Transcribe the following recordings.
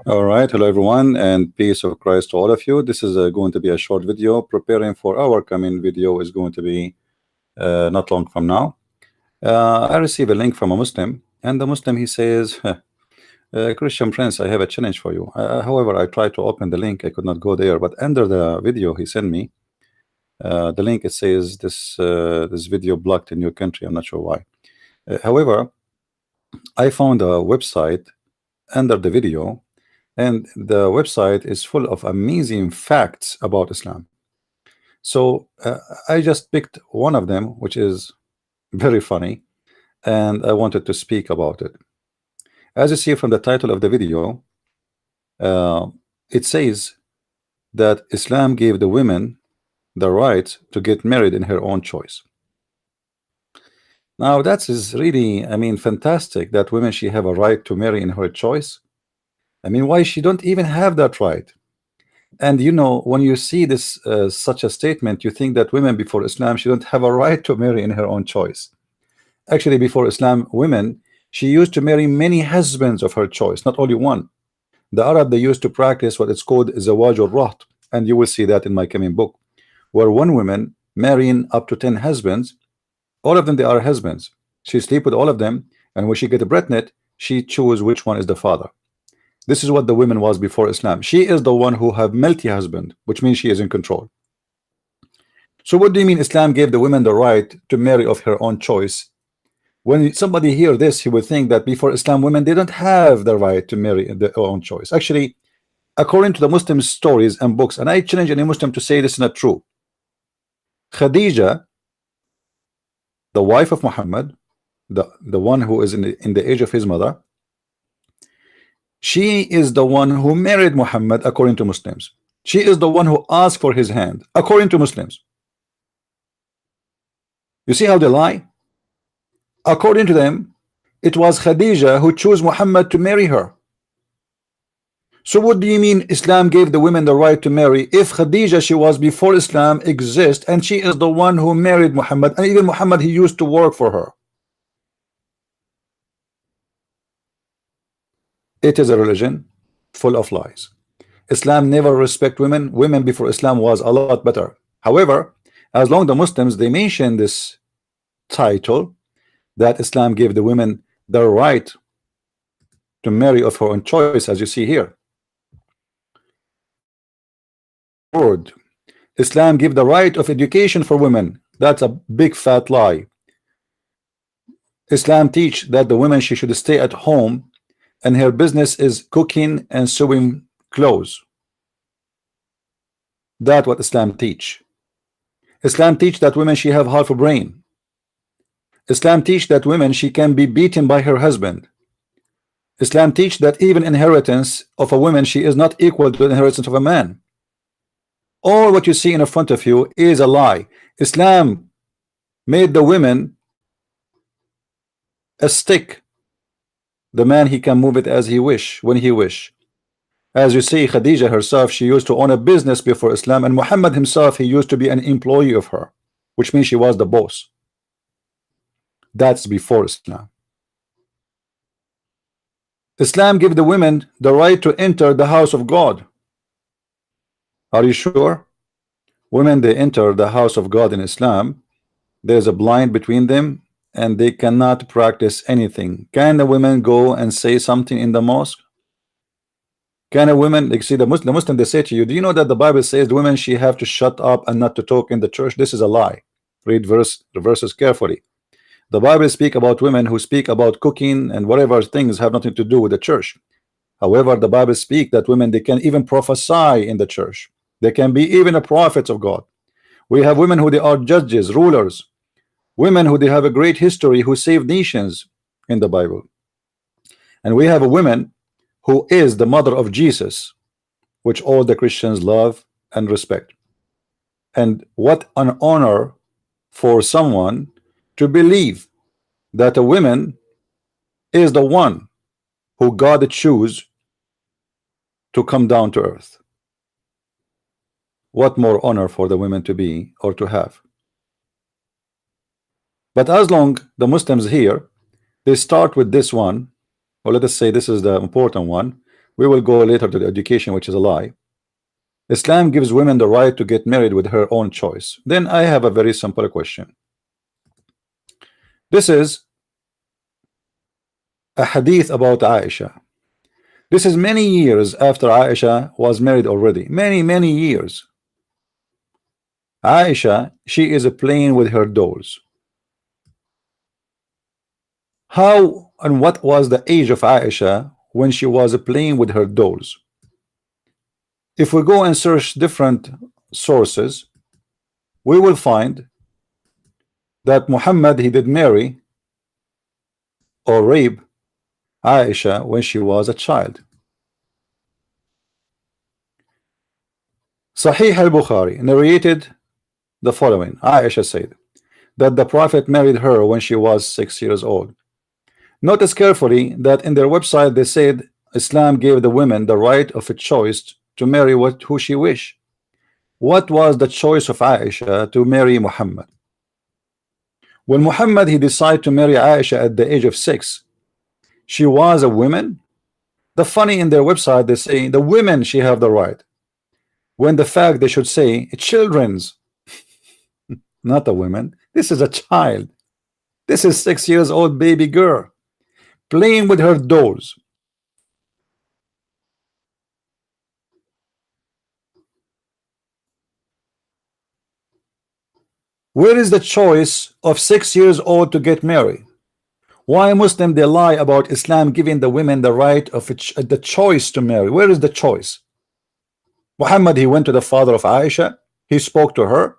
All right, hello everyone, and peace of Christ to all of you. This is going to be a short video preparing for our coming video is going to be not long from now. I received a link from a Muslim, and the Muslim he says, Christian Prince, I have a challenge for you. However, I tried to open the link, I could not go there, but under the video he sent me, the link it says this video blocked in your country. I'm not sure why. However, I found a website under the video, and the website is full of amazing facts about Islam. So I just picked one of them, which is very funny, and I wanted to speak about it. As you see from the title of the video, it says that Islam gave the women the right to get married in her own choice. Now that is really, I mean, fantastic that women she have a right to marry in her choice. I mean, why she don't even have that right? And you know, when you see this such a statement, you think that women before Islam she don't have a right to marry in her own choice. Actually, before Islam, women she used to marry many husbands of her choice, not only one. The Arab they used to practice what it's called zawaj al-raht, and you will see that in my coming book, where one woman marrying up to 10 husbands, all of them they are husbands. She sleep with all of them, and when she get pregnant, she choose which one is the father. This is what the woman was before Islam. She is the one who have multi-husband, which means she is in control. So what do you mean Islam gave the women the right to marry of her own choice? When somebody hear this, he would think that before Islam, women didn't have the right to marry their own choice. Actually, according to the Muslim stories and books, and I challenge any Muslim to say this is not true. Khadija, the wife of Muhammad, the one who is in the age of his mother, she is the one who married Muhammad according to Muslims. She is the one who asked for his hand according to Muslims. You see how they lie? According to them, it was Khadija who chose Muhammad to marry her. So what do you mean Islam gave the women the right to marry if Khadija she was before Islam exists and she is the one who married Muhammad, and even Muhammad he used to work for her? It is a religion full of lies. Islam never respect women. Women before Islam was a lot better. However, as long the Muslims they mention this title that Islam gave the women the right to marry of her own choice, as you see here. Word. Islam give the right of education for women. That's a big fat lie. Islam teach that the women she should stay at home and her business is cooking and sewing clothes. That's what Islam teach. Islam teach that women she have half a brain. Islam teach that women she can be beaten by her husband. Islam teach that even inheritance of a woman she is not equal to the inheritance of a man. All what you see in front of you is a lie. Islam made the women a stick. The man he can move it as he wish, when he wish. As you see, Khadija herself she used to own a business before Islam, and Muhammad himself he used to be an employee of her, which means she was the boss. That's before Islam. Islam gave the women the right to enter the house of God. Are you sure? Women they enter the house of God in Islam, there's a blind between them and they cannot practice anything. Can the women go and say something in the mosque? Can a woman, like see the Muslim they say to you, do you know that the Bible says the women she have to shut up and not to talk in the church? This is a lie. Read the verses carefully. The Bible speak about women who speak about cooking and whatever things have nothing to do with the church. However, the Bible speak that women they can even prophesy in the church. They can be even a prophets of God. We have women who they are judges, rulers, women who they have a great history who saved nations in the Bible. And we have a woman who is the mother of Jesus, which all the Christians love and respect. And what an honor for someone to believe that a woman is the one who God choose to come down to earth. What more honor for the women to be or to have? But as long the Muslims here they start with this one, or let us say this is the important one, We will go later to the education, which is a lie. Islam gives women the right to get married with her own choice. Then I have a very simple question. This is a hadith about Aisha. This is many years after Aisha was married already. Many years. Aisha, she is playing with her dolls. How and what was the age of Aisha when she was playing with her dolls? If we go and search different sources, we will find that Muhammad, he did marry or rape Aisha when she was a child. Sahih al-Bukhari narrated the following. Aisha said that the Prophet married her when she was 6 years old. Notice carefully that in their website they said Islam gave the women the right of a choice to marry who she wish. What was the choice of Aisha to marry Muhammad? When Muhammad, he decided to marry Aisha at the age of 6, she was a woman. The funny, in their website they say the women she have the right, when the fact they should say children's. Not a woman. This is a child. This is 6 years old baby girl playing with her dolls. Where is the choice of 6 years old to get married? Why Muslim they lie about Islam giving the women the right of the choice to marry? Where is the choice? Muhammad, he went to the father of Aisha, he spoke to her.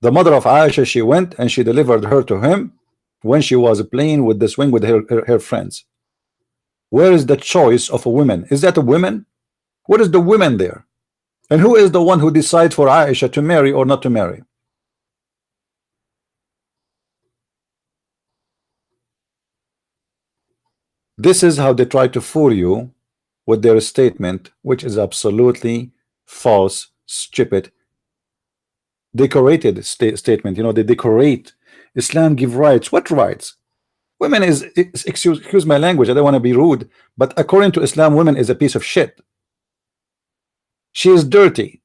The mother of Aisha, she went and she delivered her to him when she was playing with the swing with her friends. Where is the choice of a woman? Is that a woman? What is the women there? And who is the one who decides for Aisha to marry or not to marry? This is how they try to fool you with their statement, which is absolutely false, stupid, decorated statement. You know, they decorate. Islam give rights. What rights? Women is excuse my language, I don't want to be rude, but according to Islam, women is a piece of shit. She is dirty,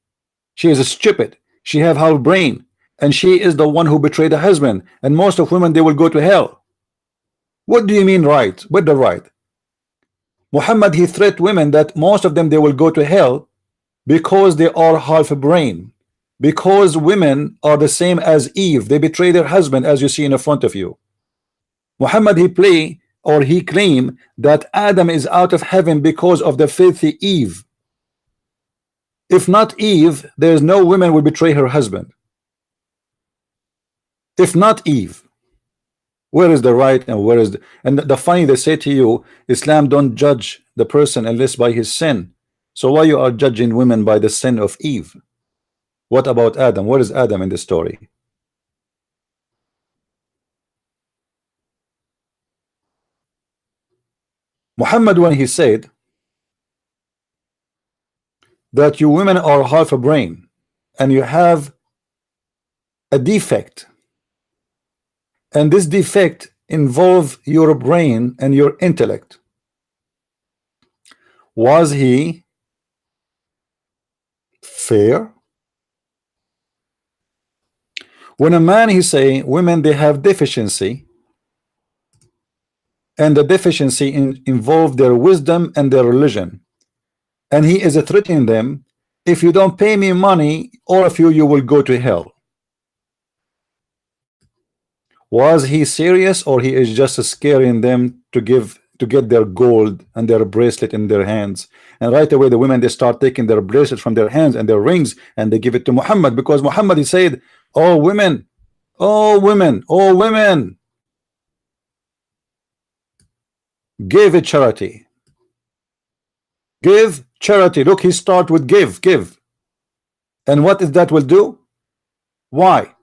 she is stupid, she have half brain, and she is the one who betrayed the husband, and most of women, they will go to hell. What do you mean right? What the right? Muhammad, he threat women that most of them, they will go to hell because they are half a brain, because women are the same as Eve. They betray their husband, as you see in the front of you. Muhammad, he claim that Adam is out of heaven because of the filthy Eve. If not Eve, there is no woman will betray her husband. If not Eve, where is the right and where is the, and the funny, they say to you, Islam don't judge the person unless by his sin. So why you are judging women by the sin of Eve? What about Adam? Where is Adam in the story? Muhammad, when he said that you women are half a brain and you have a defect, and this defect involve your brain and your intellect, was he fair? When a man, he say women, they have deficiency, and the deficiency involve their wisdom and their religion, and he is threatening them, if you don't pay me money, all of you will go to hell. Was he serious, or he is just scaring them to get their gold and their bracelet in their hands? And right away the women, they start taking their bracelet from their hands and their rings, and they give it to Muhammad, because Muhammad, he said, oh women, oh women, oh women, give it charity, give charity. Look, he start with give, and what is that will do? Why?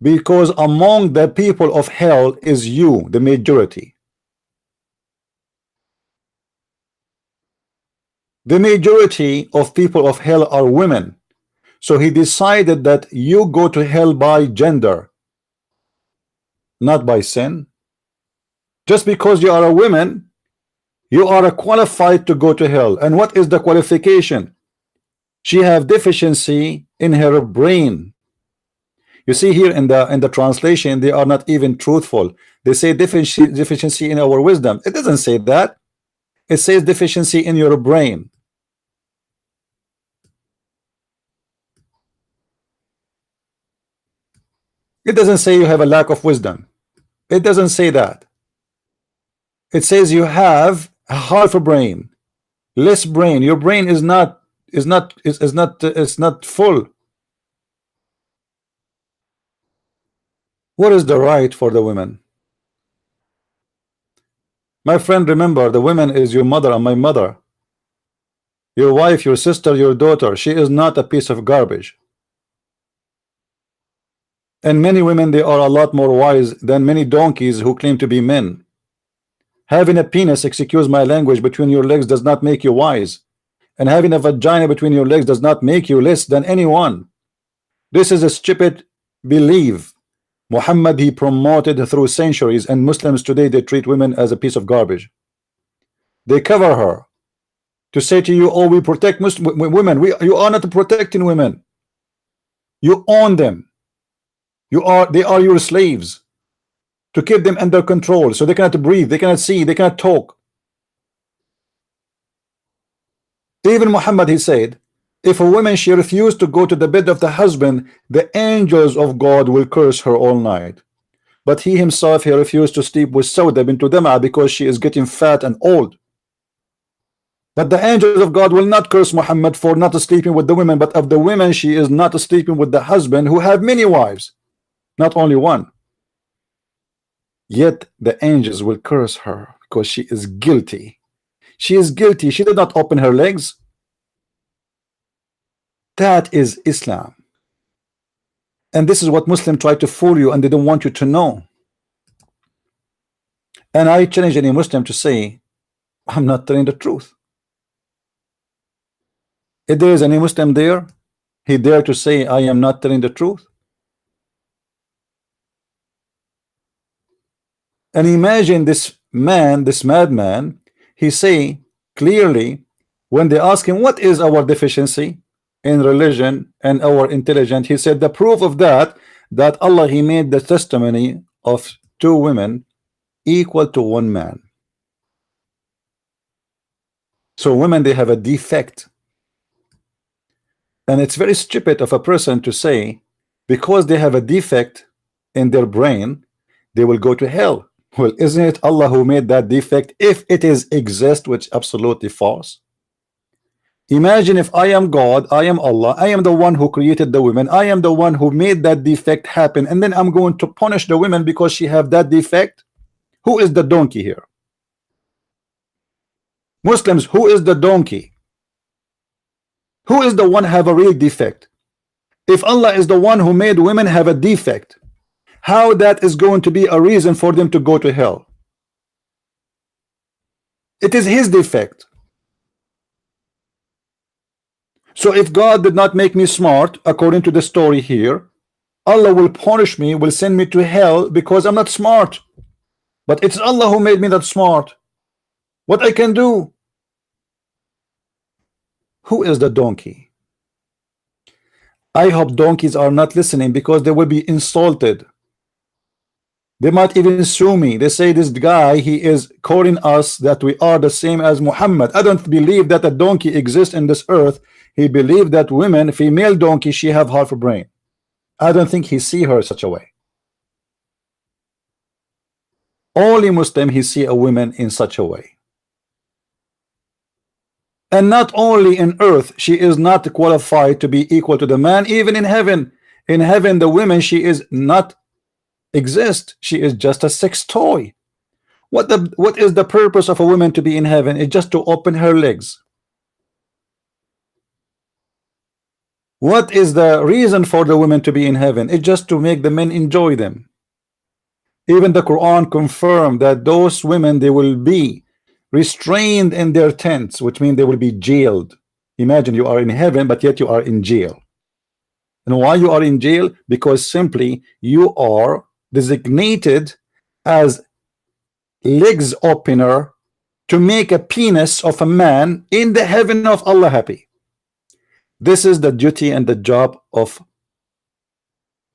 Because among the people of hell is you, the majority. The majority of people of hell are women. So he decided that you go to hell by gender, not by sin. Just because you are a woman, You are qualified to go to hell. And what is the qualification? She have deficiency in her brain. You see here in the translation, they are not even truthful. They say deficiency in our wisdom. It doesn't say that. It says deficiency in your brain. It doesn't say you have a lack of wisdom. It doesn't say that. It says you have half a brain, less brain. Your brain is not full. What is the right for the women? My friend, remember, the woman is your mother and my mother, your wife, your sister, your daughter. She is not a piece of garbage. And many women, they are a lot more wise than many donkeys who claim to be men. Having a penis, excuse my language, between your legs does not make you wise. And having a vagina between your legs does not make you less than anyone. This is a stupid belief Muhammad he promoted through centuries, and Muslims today, they treat women as a piece of garbage. They cover her to say to you, oh, we protect women. You are not protecting women. You own them. They are your slaves, to keep them under control so they cannot breathe, they cannot see, they cannot talk. Even Muhammad, he said, if a woman she refused to go to the bed of the husband, the angels of God will curse her all night. But he himself, he refused to sleep with Sauda bint Dam'a because she is getting fat and old. But the angels of God will not curse Muhammad for not sleeping with the women, but of the women she is not sleeping with the husband who have many wives, not only one. Yet the angels will curse her because she is guilty. She is guilty. She did not open her legs. That is Islam. And this is what Muslims try to fool you, and they don't want you to know. And I challenge any Muslim to say, I'm not telling the truth. If there is any Muslim there, he dare to say, I am not telling the truth. And imagine this man, this madman, he say clearly, when they ask him, what is our deficiency in religion and our intelligence, he said the proof of that Allah, he made the testimony of 2 women equal to 1 man. So women, they have a defect. And it's very stupid of a person to say because they have a defect in their brain, they will go to hell. Well, isn't it Allah who made that defect, if it is exist, which absolutely false? Imagine if I am God, I am Allah, I am the one who created the women, I am the one who made that defect happen, and then I'm going to punish the women because she have that defect. Who is the donkey here? Muslims, who is the donkey? Who is the one have a real defect? If Allah is the one who made women have a defect, how that is going to be a reason for them to go to hell? It is his defect. So if God did not make me smart, according to the story here, Allah will punish me, will send me to hell because I'm not smart. But it's Allah who made me that smart. What I can do? Who is the donkey? I hope donkeys are not listening because they will be insulted. They might even sue me. They say this guy, he is calling us that we are the same as Muhammad. I don't believe that a donkey exists in this earth. He believed that women, female donkey, she have half a brain. I don't think he see her such a way. Only Muslim he see a woman in such a way. And not only in earth, she is not qualified to be equal to the man, even in heaven. In heaven, the woman, she is not exist. She is just a sex toy. What is the purpose of a woman to be in heaven? It's just to open her legs. What is the reason for the women to be in heaven? It's just to make the men enjoy them. Even the Quran confirmed that those women, they will be restrained in their tents, which means they will be jailed. Imagine you are in heaven, but yet you are in jail. And why you are in jail? Because simply you are designated as legs opener to make a penis of a man in the heaven of Allah happy. This is the duty and the job of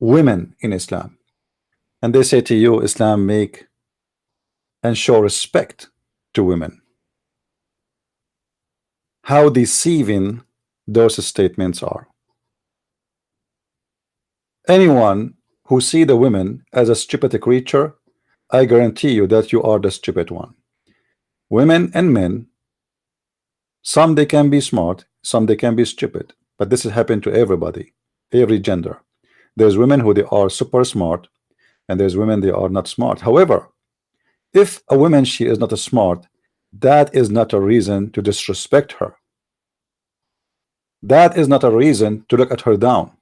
women in Islam. And they say to you, Islam make and show respect to women. How deceiving those statements are. Anyone who see the women as a stupid creature, I guarantee you that you are the stupid one. Women and men, some they can be smart, some they can be stupid, but this has happened to everybody, every gender. There's women who they are super smart, and there's women they are not smart. However, if a woman she is not a smart, that is not a reason to disrespect her. That is not a reason to look at her down.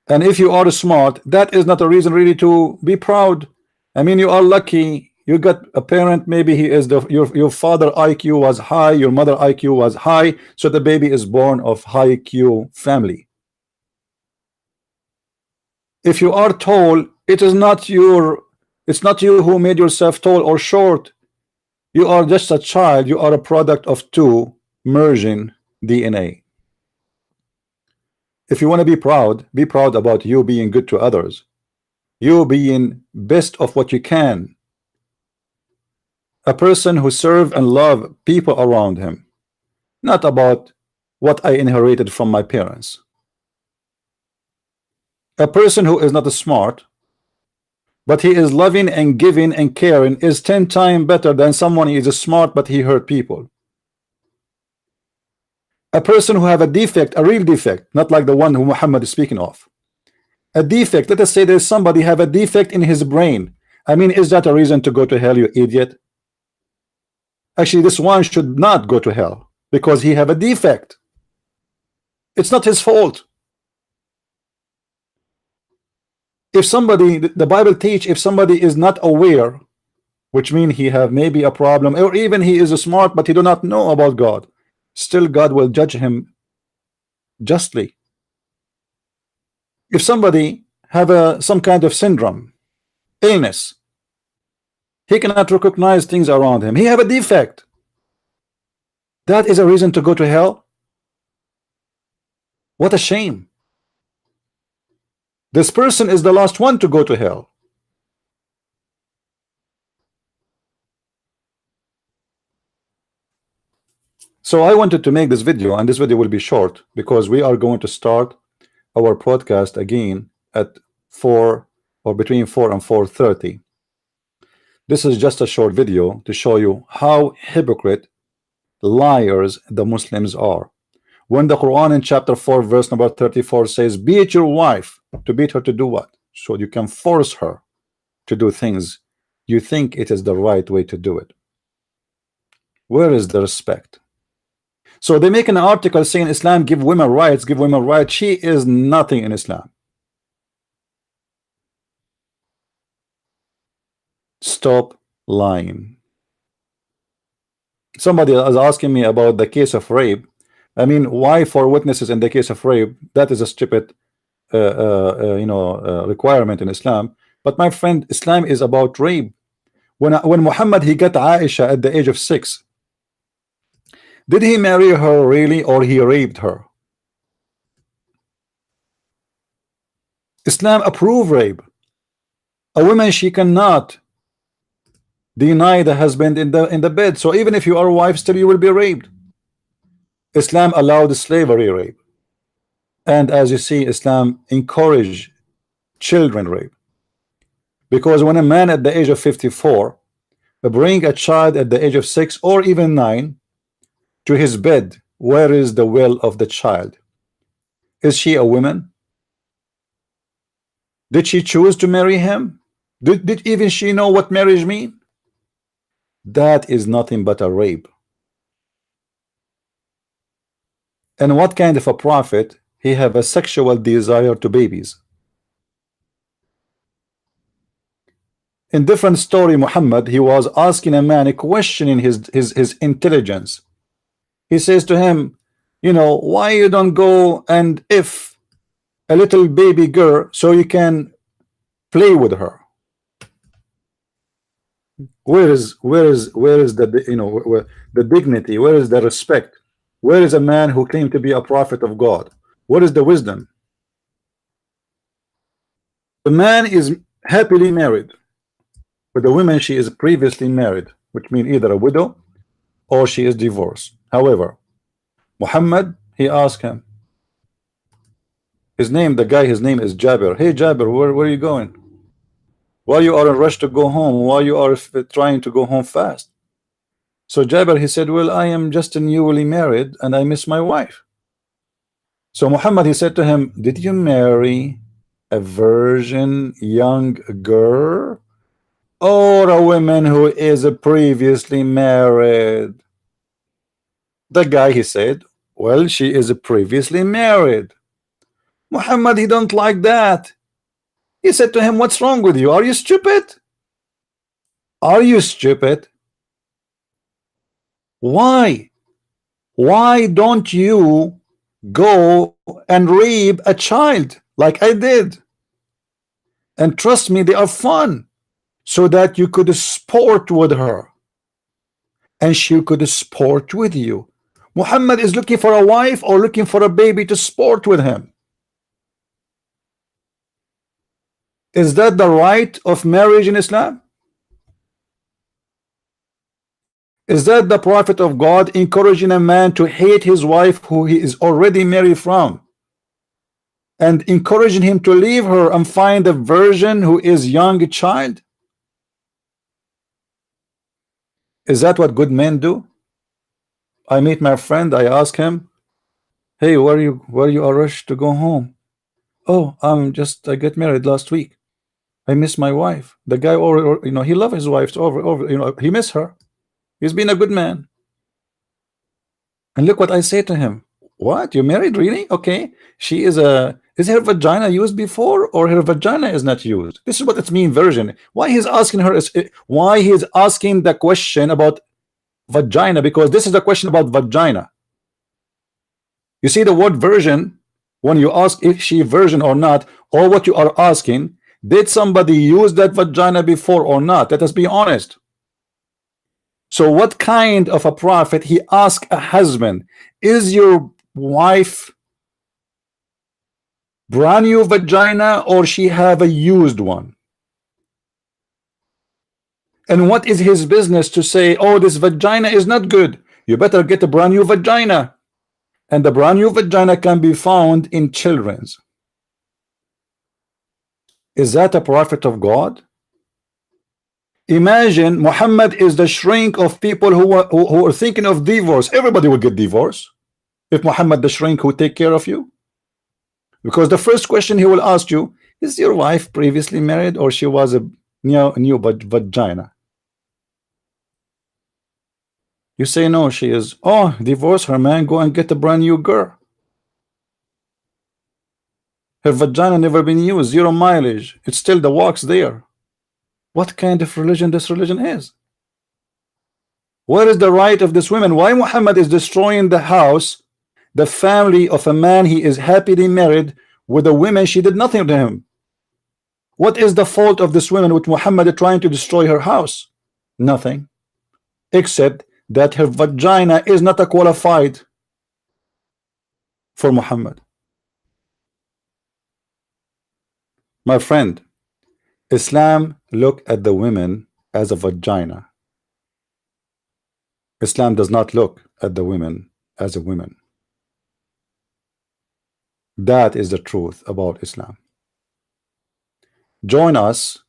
And if you are smart, that is not a reason really to be proud. I mean, you are lucky. You got a parent, maybe he is your father IQ was high, your mother IQ was high, so the baby is born of high IQ family. If you are tall, it's not you who made yourself tall or short. You are just a child. You are a product of two merging DNA. If you want to be proud about you being good to others, you being best of what you can. A person who serve and love people around him, not about what I inherited from my parents. A person who is not smart, but he is loving and giving and caring, is 10 times better than someone who is smart but he hurt people. A person who have a defect, a real defect, not like the one who Muhammad is speaking of. A defect, let us say there's somebody have a defect in his brain. I mean, is that a reason to go to hell, you idiot? Actually, this one should not go to hell because he have a defect. It's not his fault. If somebody, the Bible teach, if somebody is not aware, which means he have maybe a problem, or even he is smart but he do not know about God, still God will judge him justly. If somebody have some kind of syndrome, illness, he cannot recognize things around him, he have a defect, that is a reason to go to hell? What a shame. This person is the last one to go to hell. So I wanted to make this video, and this video will be short because we are going to start our podcast again at 4 or between 4 and 4:30. This is just a short video to show you how hypocrite liars the Muslims are. When the Quran in chapter 4 verse number 34 says, beat your wife, to beat her to do what? So you can force her to do things you think it is the right way to do it. Where is the respect? So they make an article saying Islam give women rights, give women rights. She is nothing in Islam. Stop lying. Somebody is asking me about the case of rape. I mean, why for witnesses in the case of rape? That is a stupid requirement in Islam. But my friend, Islam is about rape. When Muhammad he got Aisha at the age of 6, did he marry her really, or he raped her? Islam approve rape. A woman, she cannot deny the husband in the bed. So even if you are a wife, still you will be raped. Islam allowed slavery rape, and as you see, Islam encourage children rape, because when a man at the age of 54 bring a child at the age of 6 or even 9 to his bed, where is the will of the child? Is she a woman? Did she choose to marry him? Did even she know what marriage mean? That is nothing but a rape. And what kind of a prophet? He have a sexual desire to babies. In different story, Muhammad, he was asking a man, questioning his intelligence. He says to him, you know, why you don't go and if a little baby girl so you can play with her? Where is the, you know, the dignity? Where is the respect? Where is a man who claimed to be a prophet of God? What is the wisdom? The man is happily married, but the woman, she is previously married, which means either a widow or she is divorced. However, Muhammad, he asked him, his name, the guy, his name is Jabir. Hey Jabir, where are you going? Why you are in rush to go home? Why you are trying to go home fast? So Jabir, he said, well, I am just newly married and I miss my wife. So Muhammad, he said to him, did you marry a virgin young girl or a woman who is previously married? The guy, he said, well, she is previously married. Muhammad, he don't like that. He said to him, what's wrong with you? Are you stupid? Are you stupid? Why don't you go and rape a child like I did? And trust me, they are fun, so that you could sport with her and she could sport with you. Muhammad is looking for a wife or looking for a baby to sport with him? Is that the right of marriage in Islam? Is that the Prophet of God encouraging a man to hate his wife who he is already married from, and encouraging him to leave her and find a virgin who is young child? Is that what good men do? I meet my friend, I ask him, hey, where you are rushed to go home? Oh, I got married last week. I miss my wife. The guy, or you know, he loves his wife over, you know, he miss her. He's been a good man. And look what I say to him. What? You married? Really? Okay. She is her vagina used before, or her vagina is not used? This is what it means, virgin. Why he's asking her is, why he's asking the question about vagina? Because this is a question about vagina. You see the word virgin, when you ask if she virgin or not, or what you are asking, did somebody use that vagina before or not? Let us be honest. So what kind of a prophet he asked a husband, is your wife brand new vagina or she have a used one? And what is his business to say, oh, this vagina is not good, you better get a brand new vagina? And the brand new vagina can be found in children's. Is that a prophet of God? Imagine Muhammad is the shrink of people who are thinking of divorce. Everybody will get divorced if Muhammad the shrink who take care of you. Because the first question he will ask you, is your wife previously married or she was a new vagina? You say no, she is. Oh, divorce her, man, go and get a brand new girl. Her vagina never been used, 0 mileage, it's still the wax there. What kind of religion this religion is? Where is the right of this woman? Why Muhammad is destroying the house, the family of a man he is happily married with a woman she did nothing to him? What is the fault of this woman with Muhammad trying to destroy her house? Nothing, except that her vagina is not a qualified for Muhammad. My friend, Islam look at the women as a vagina. Islam does not look at the women as a woman. That is the truth about Islam. Join us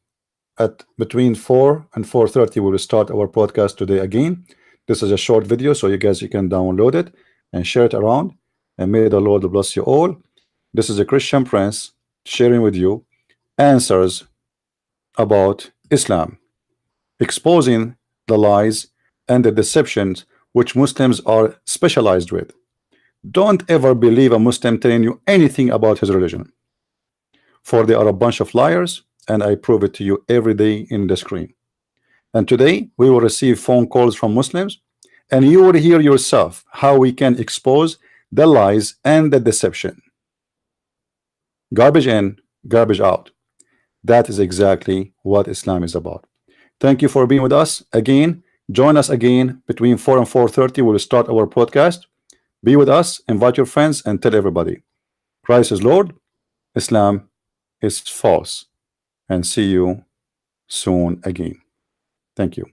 at between 4 and 4:30. We will start our podcast today again. This is a short video, so you guys, you can download it and share it around, and may the Lord bless you all. This is a Christian Prince sharing with you answers about Islam, exposing the lies and the deceptions which Muslims are specialized with. Don't ever believe a Muslim telling you anything about his religion, for they are a bunch of liars, and I prove it to you every day in the screen. And today we will receive phone calls from Muslims, and you will hear yourself how we can expose the lies and the deception. Garbage in, garbage out. That is exactly what Islam is about. Thank you for being with us again. Join us again between 4 and 4:30. We'll start our podcast. Be with us, invite your friends, and tell everybody Christ is Lord, Islam is false. And see you soon again. Thank you.